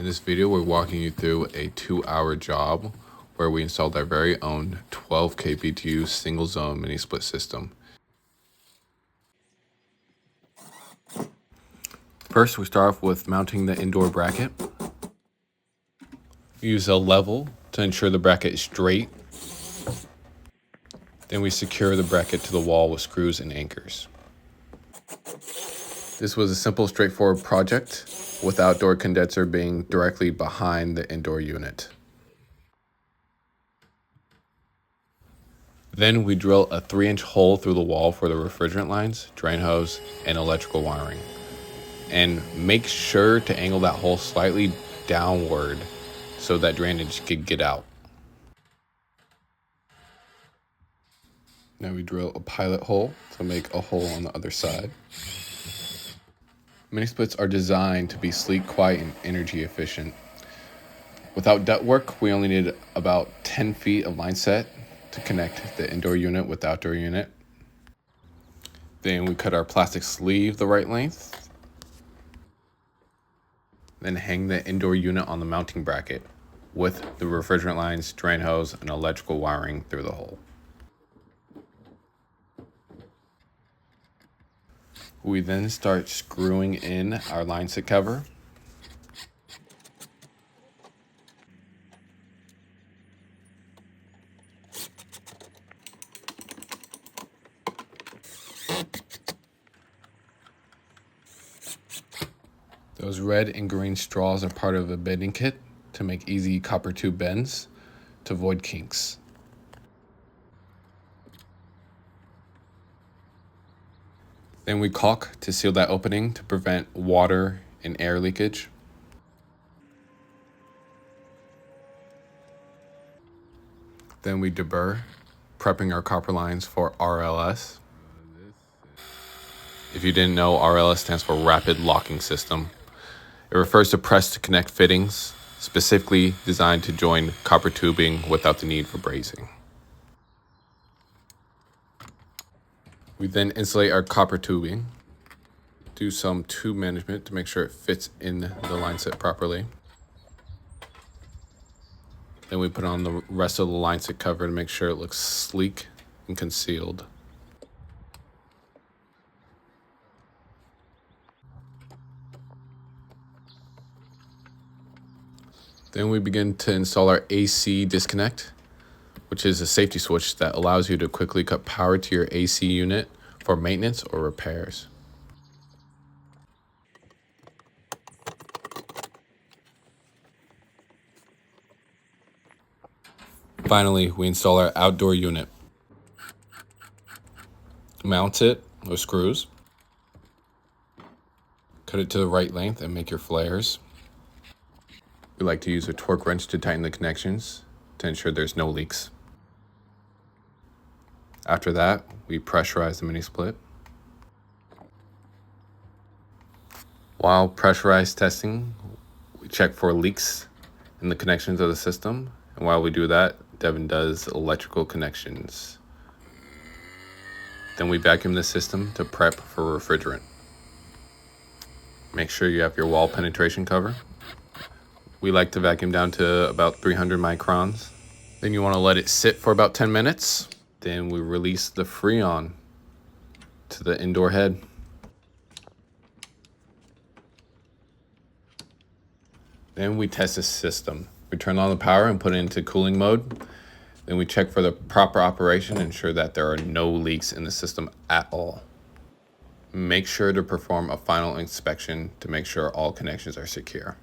In this video, we're walking you through a 2-hour job where we installed our very own 12K BTU single zone mini split system. First, we start off with mounting the indoor bracket. We use a level to ensure the bracket is straight. Then we secure the bracket to the wall with screws and anchors. This was a simple, straightforward project with the outdoor condenser being directly behind the indoor unit. Then we drill a 3-inch hole through the wall for the refrigerant lines, drain hose, and electrical wiring. And make sure to angle that hole slightly downward so that drainage can get out. Now we drill a pilot hole to make a hole on the other side. Mini splits are designed to be sleek, quiet, and energy efficient. Without ductwork, we only need about 10 feet of line set to connect the indoor unit with the outdoor unit. Then we cut our plastic sleeve the right length. Then hang the indoor unit on the mounting bracket with the refrigerant lines, drain hose, and electrical wiring through the hole. We then start screwing in our line set cover. Those red and green straws are part of a bending kit to make easy copper tube bends to avoid kinks. Then we caulk to seal that opening to prevent water and air leakage. Then we deburr, prepping our copper lines for RLS. If you didn't know, RLS stands for Rapid Locking System. It refers to press to connect fittings, specifically designed to join copper tubing without the need for brazing. We then insulate our copper tubing, do some tube management to make sure it fits in the line set properly. Then we put on the rest of the line set cover to make sure it looks sleek and concealed. Then we begin to install our AC disconnect, which is a safety switch that allows you to quickly cut power to your AC unit for maintenance or repairs. Finally, we install our outdoor unit. Mount it with screws. Cut it to the right length and make your flares. We like to use a torque wrench to tighten the connections to ensure there's no leaks. After that, we pressurize the mini split. While pressurized testing, we check for leaks in the connections of the system. And while we do that, Devin does electrical connections. Then we vacuum the system to prep for refrigerant. Make sure you have your wall penetration cover. We like to vacuum down to about 300 microns. Then you want to let it sit for about 10 minutes. Then we release the Freon to the indoor head. Then we test the system. We turn on the power and put it into cooling mode. Then we check for the proper operation and ensure that there are no leaks in the system at all. Make sure to perform a final inspection to make sure all connections are secure.